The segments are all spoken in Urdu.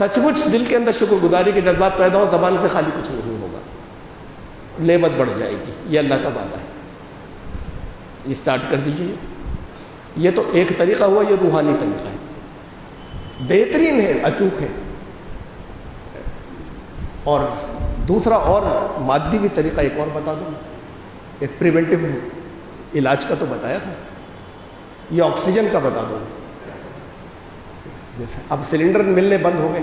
سچ مچ دل کے اندر شکر گزاری کے جذبات پیدا ہو، زبان سے خالی کچھ نہیں ہوگا، نعمت بڑھ جائے گی، یہ اللہ کا وعدہ ہے. یہ اسٹارٹ کر دیجیے. یہ تو ایک طریقہ ہوا، یہ روحانی طریقہ ہے، بہترین ہے، اچوک ہے. اور دوسرا اور مادی بھی طریقہ ایک اور بتا دوں. ایک پریونٹیو علاج کا تو بتایا تھا، یہ آکسیجن کا بتا دوں. جیسے اب سلنڈر ملنے بند ہو گئے،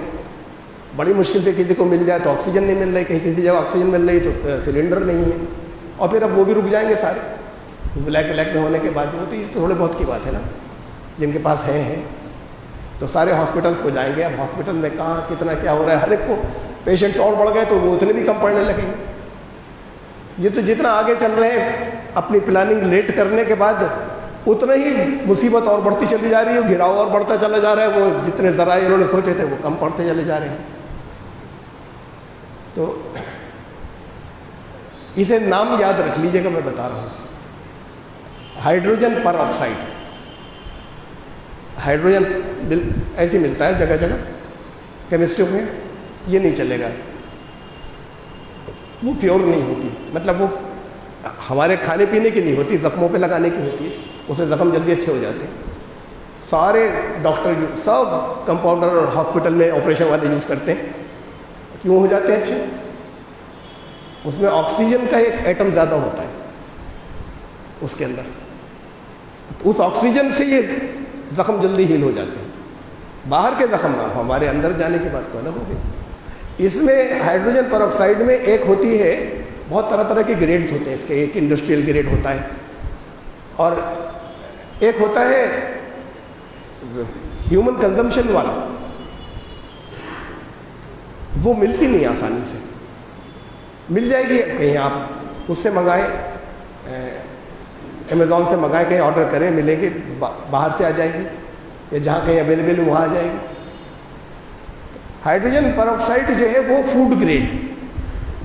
بڑی مشکل سے کسی کو مل جائے تو آکسیجن نہیں مل رہی، کہیں کسی جگہ آکسیجن مل رہی تو سلنڈر نہیں ہے، اور پھر اب وہ بھی رک جائیں گے سارے بلیک میں ہونے کے بعد. وہ تو یہ تھوڑے بہت کی بات ہے نا، جن کے پاس ہیں تو سارے ہاسپٹلس کو جائیں گے. اب ہاسپٹل میں کہاں کتنا کیا ہو رہا ہے، ہر ایک کو پیشنٹس اور بڑھ گئے تو وہ اتنے بھی کم پڑنے لگیں گے. یہ تو جتنا آگے چل رہے ہیں اپنی پلاننگ لیٹ کرنے کے بعد اتنا ہی مصیبت اور بڑھتی چلی جا رہی ہے، گھراؤ اور بڑھتا چلا جا رہا ہے. وہ جتنے ذرائع انہوں نے سوچے تھے وہ کم پڑتے چلے جا رہے ہیں. تو اسے نام یاد رکھ لیجئے گا، میں بتا رہا ہوں. ہائیڈروجن پر آکسائڈ، ہائیڈروجن ایسے ملتا ہے جگہ جگہ کیمسٹری میں، یہ نہیں چلے گا. وہ پیور نہیں ہوتی، مطلب وہ ہمارے کھانے پینے کی نہیں ہوتی، زخموں پہ لگانے کی ہوتی ہے، اسے زخم جلدی اچھے ہو جاتے ہیں. سارے ڈاکٹر سب کمپاؤنڈر اور ہاسپٹل میں آپریشن والے یوز کرتے ہیں. کیوں ہو جاتے ہیں اچھے؟ اس میں آکسیجن کا ایک ایٹم زیادہ ہوتا ہے اس کے اندر، اس آکسیجن سے یہ زخم جلدی ہیل ہو جاتے ہیں. باہر کے زخم نہ، ہمارے اندر جانے کی بات تو الگ ہو گئی. اس میں ہائیڈروجن پر آکسائڈ میں ایک ہوتی ہے، بہت طرح طرح کے گریڈز ہوتے ہیں اس کے. ایک انڈسٹریل گریڈ ہوتا ہے اور ایک ہوتا ہے ہیومن کنزمپشن والا. وہ ملتی نہیں آسانی سے، مل جائے گی کہیں آپ اس سے منگائیں، امیزون سے منگائیں، کہیں آرڈر کریں، ملے گی، باہر سے آ جائے گی یا جہاں کہیں اویلیبل وہاں آ جائے گی. ہائیڈروجن پر آکسائڈ جو ہے وہ فوڈ گریڈ،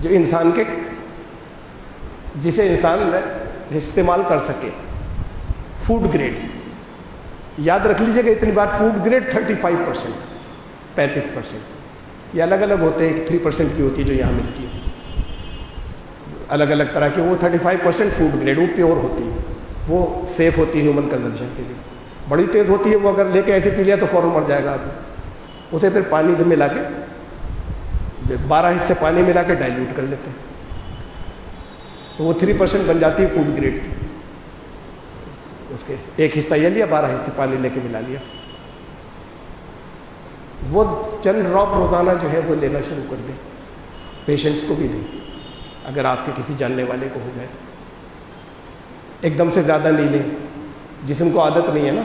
جو انسان کے، جسے انسان استعمال کر سکے، فوڈ گریڈ. یاد رکھ لیجئے گا اتنی بات، فوڈ گریڈ 35%، 35%. یہ الگ الگ ہوتے ہیں، 3% کی ہوتی ہے جو یہاں ملتی ہے، الگ الگ طرح کی. وہ 35% فوڈ گریڈ، وہ پیور ہوتی ہے، وہ سیف ہوتی ہے ہیومن کنزمپشن کے لیے. بڑی تیز ہوتی ہے، وہ اگر لے کے ایسے پی لیا تو فوراً مر جائے گا آدمی. اسے پھر پانی سے ملا کے 12 حصے پانی ملا کے ڈائلیوٹ کر لیتے ہیں تو وہ 3% بن جاتی ہے فوڈ گریڈ کی. اس کے ایک حصہ یہ لیا، 12 حصے پانی لے کے ملا لیا. وہ چند ڈراپ روزانہ جو ہے وہ لینا شروع کر دیں، پیشنٹس کو بھی دیں. اگر آپ کے کسی جاننے والے کو ہو جائے تو ایک دم سے زیادہ نہیں لیں، جسم کو عادت نہیں ہے نا.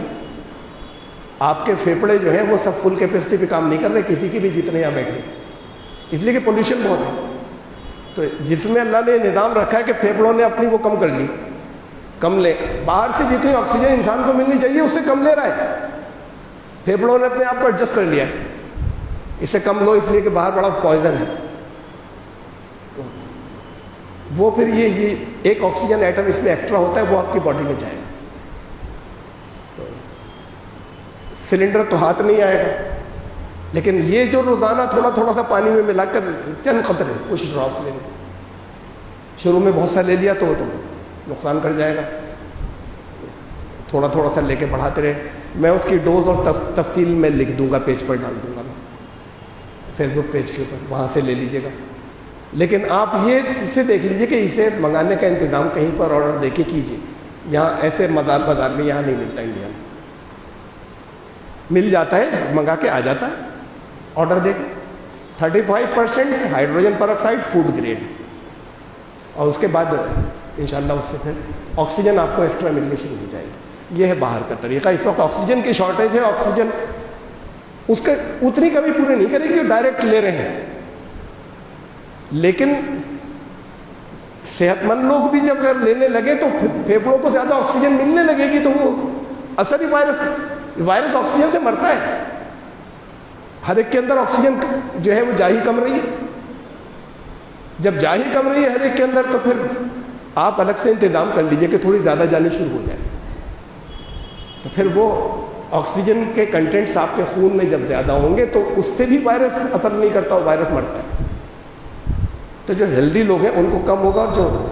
آپ کے پھیپھڑے جو ہیں وہ سب فل کیپیسٹی پہ کام نہیں کر رہے، کسی کی بھی جتنے یہاں بیٹھے، اس لیے کہ پولوشن بہت ہے. تو جس میں اللہ نے نظام رکھا ہے کہ پھیپھڑوں نے اپنی وہ کم کر لی، کم لے. باہر سے جتنی آکسیجن انسان کو ملنی چاہیے اس سے کم لے رہا ہے، پھیپھڑوں نے اپنے آپ کو ایڈجسٹ کر لیا ہے، اس سے کم لو اس لیے کہ باہر بڑا پوائزن ہے. وہ پھر یہ ایک آکسیجن ایٹم اس میں ایکسٹرا ہوتا ہے، وہ آپ کی باڈی میں جائے گا. سلنڈر تو ہاتھ نہیں آئے گا، لیکن یہ جو روزانہ تھوڑا تھوڑا سا پانی میں ملا کر چند قطرے کچھ ڈراپس لینے، شروع میں بہت سا لے لیا تو وہ تو نقصان کر جائے گا. تھوڑا تھوڑا سا لے کے بڑھاتے رہے. میں اس کی ڈوز اور تفصیل میں لکھ دوں گا، پیج پر ڈال دوں گا، فیس بک پیج کے اوپر، وہاں سے لے لیجیے گا. لیکن آپ یہ اسے دیکھ لیجیے کہ اسے منگانے کا انتظام کہیں پر آرڈر دے کے کیجیے. یہاں ایسے بازار میں یہاں نہیں ملتا، انڈیا میں مل جاتا ہے، منگا کے آ جاتا ہے آرڈر دے کے. 35% ہائیڈروجن پر آکسائڈ فوڈ گریڈ، اور اس کے بعد انشاءاللہ اس سے پھر آکسیجن آپ کو ایکسٹرا ملنے شروع ہو جائے گی. یہ ہے باہر کا طریقہ. اس وقت آکسیجن کی شارٹیج ہے، آکسیجن اس کے اتنی کمی پوری نہیں کرے گی، ڈائریکٹ لے رہے ہیں. لیکن صحت مند لوگ بھی جب اگر لینے لگے تو پھیپھڑوں کو زیادہ آکسیجن ملنے لگے گی، تو وہ اثر ہی وائرس آکسیجن سے مرتا ہے. ہر ایک کے اندر آکسیجن جو ہے وہ جا ہی کم رہی ہے. جب جا ہی کم رہی ہے ہر ایک کے اندر، تو پھر آپ الگ سے انتظام کر لیجئے کہ تھوڑی زیادہ جانی شروع ہو جائے. تو پھر وہ آکسیجن کے کنٹینٹس آپ کے خون میں جب زیادہ ہوں گے تو اس سے بھی وائرس اثر نہیں کرتا اور وائرس مرتا ہے. تو جو ہیلدی لوگ ہیں ان کو کم ہوگا, اور جو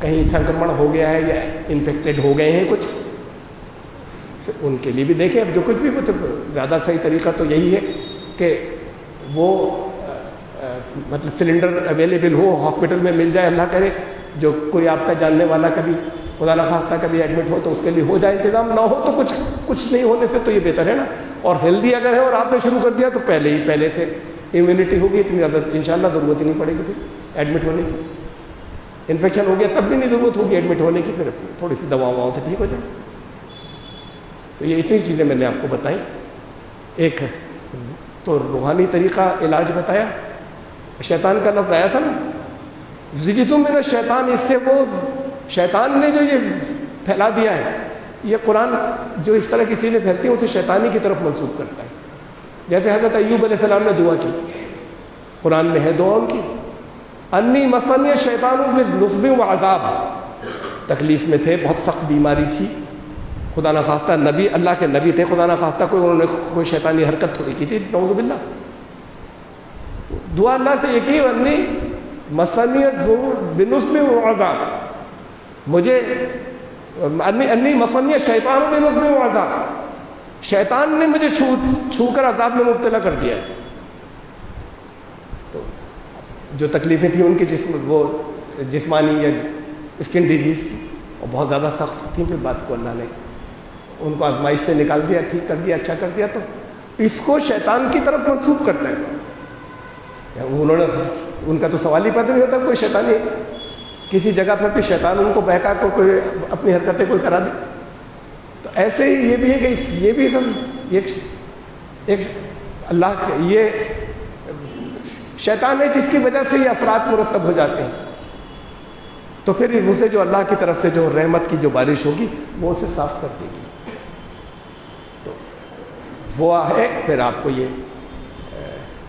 کہیں سنکرمن ہو گیا ہے یا انفیکٹڈ ہو گئے ہیں کچھ, ان کے لیے بھی دیکھیں. اب جو کچھ بھی مطلب زیادہ صحیح طریقہ تو یہی ہے کہ وہ مطلب سلنڈر اویلیبل ہو, ہاسپٹل میں مل جائے, اللہ کرے جو کوئی آپ کا جاننے والا کبھی خدا نخواستہ کبھی ایڈمٹ ہو تو اس کے لیے ہو جائے انتظام, نہ ہو تو کچھ نہیں ہونے سے تو یہ بہتر ہے نا. اور ہیلدی اگر ہے اور آپ نے شروع کر دیا تو پہلے سے امیونٹی ہوگی, اتنی زیادہ انشاءاللہ ضرورت ہی نہیں پڑے گی پھر ایڈمٹ ہونے کی. انفیکشن ہو گیا تب بھی نہیں ضرورت ہوگی ایڈمٹ ہونے کی, پھر تھوڑی سی دواؤں سے ٹھیک ہو جائے. تو یہ اتنی چیزیں میں نے آپ کو بتائیں. ایک تو روحانی طریقہ علاج بتایا. شیطان کا لفظ آیا تھا نا, رجسم من الشیطان, اس سے وہ شیطان نے جو یہ پھیلا دیا ہے, یہ قرآن جو اس طرح کی چیزیں پھیلتی ہیں اسے شیطانی کی طرف منسوب کرتا ہے. جیسے حضرت ایوب علیہ السلام نے دعا کی, قرآن میں ہے دعا ان کی, انی مسنی الشیطان بنصب وعذاب, تکلیف میں تھے, بہت سخت بیماری تھی, خدا نخواستہ نبی, اللہ کے نبی تھے, خدا نخواستہ انہوں نے کوئی شیطانی حرکت تھوڑی کی تھی, نعوذ باللہ. دعا اللہ سے یہ کی, انی مسنی بنصب وعذاب, مجھے انی مسنی الشیطان بنصب وعذاب, شیطان نے مجھے چھو کر عذاب میں مبتلا کر دیا ہے. تو جو تکلیفیں تھیں ان کے جسم, وہ جسمانی یا اسکن ڈیزیز کی, اور بہت زیادہ سخت تھیں, پھر بات کو اللہ نے ان کو آزمائش سے نکال دیا, ٹھیک کر دیا, اچھا کر دیا. تو اس کو شیطان کی طرف منسوب کرتا ہے. انہوں نے, ان کا تو سوال ہی پیدا نہیں ہوتا کوئی شیطانی کسی جگہ پر بھی شیطان ان کو بہکا کو کوئی اپنی حرکتیں کوئی کرا دے. تو ایسے ہی یہ بھی ہے کہ یہ بھی سب ایک اللہ یہ شیطان ہے جس کی وجہ سے یہ اثرات مرتب ہو جاتے ہیں. تو پھر اسے جو اللہ کی طرف سے جو رحمت کی جو بارش ہوگی وہ اسے صاف کر دے گی. تو وہ ہے پھر آپ کو یہ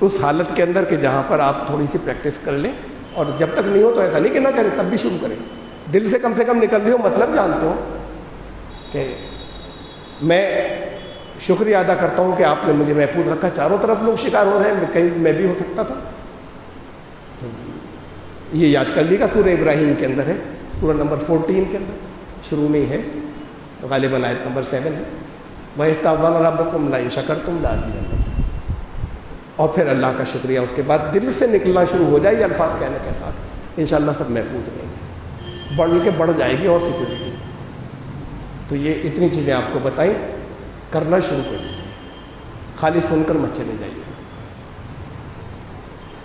اس حالت کے اندر کہ جہاں پر آپ تھوڑی سی پریکٹس کر لیں, اور جب تک نہیں ہو تو ایسا نہیں کہ نہ کریں, تب بھی شروع کریں. دل سے کم نکل رہی ہو, مطلب جانتے ہو کہ میں شکریہ ادا کرتا ہوں کہ آپ نے مجھے محفوظ رکھا, چاروں طرف لوگ شکار ہو رہے ہیں, کہیں میں بھی ہو سکتا تھا. تو یہ یاد کر لیے گا, سورہ ابراہیم کے اندر ہے, سورہ نمبر 14 کے اندر شروع میں ہی ہے, غالباً آیت نمبر 7 ہے. وَإِسْتَعْذَنَ رَبُّكُمْ لَئِن شَكَرْتُمْ لَأَزِيدَنَّكُم, اور پھر اللہ کا شکریہ اس کے بعد دل سے نکلنا شروع ہو جائے, یہ الفاظ کہنے کے ساتھ انشاءاللہ سب محفوظ رہیں گے, بڑھ جائے گی اور سیکورٹی. تو یہ اتنی چیزیں آپ کو بتائیں, کرنا شروع کر دیجیے, خالی سن کر مت چلے جائیے.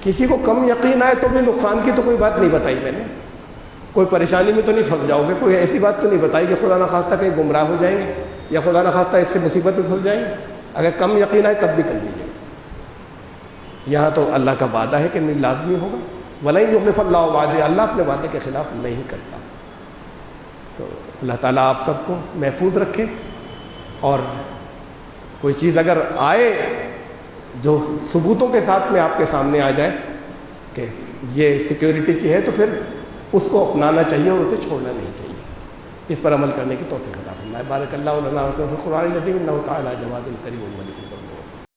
کسی کو کم یقین آئے تو بھی نقصان کی تو کوئی بات نہیں بتائی میں نے, کوئی پریشانی میں تو نہیں پھنس جاؤ گے, کوئی ایسی بات تو نہیں بتائی کہ خدا نخواستہ کہیں گمراہ ہو جائیں گے یا خدا نخواستہ اس سے مصیبت میں پھنس جائیں گے. اگر کم یقین آئے تب بھی کر لیجیے. یہاں تو اللہ کا وعدہ ہے کہ نہیں لازمی ہوگا, وَلَن يُخْلِفَ اللَّهُ وَعْدَهُ, اللہ اپنے وعدے کے خلاف نہیں کرتا. تو اللہ تعالیٰ آپ سب کو محفوظ رکھے, اور کوئی چیز اگر آئے جو ثبوتوں کے ساتھ میں آپ کے سامنے آ جائے کہ یہ سیکیورٹی کی ہے, تو پھر اس کو اپنانا چاہیے اور اسے چھوڑنا نہیں چاہیے. اس پر عمل کرنے کی توفیق عطا فرمائے. بارک اللہ لنا و لکم فی القرآن العظیم انہ تعالی جواد کریم مجید.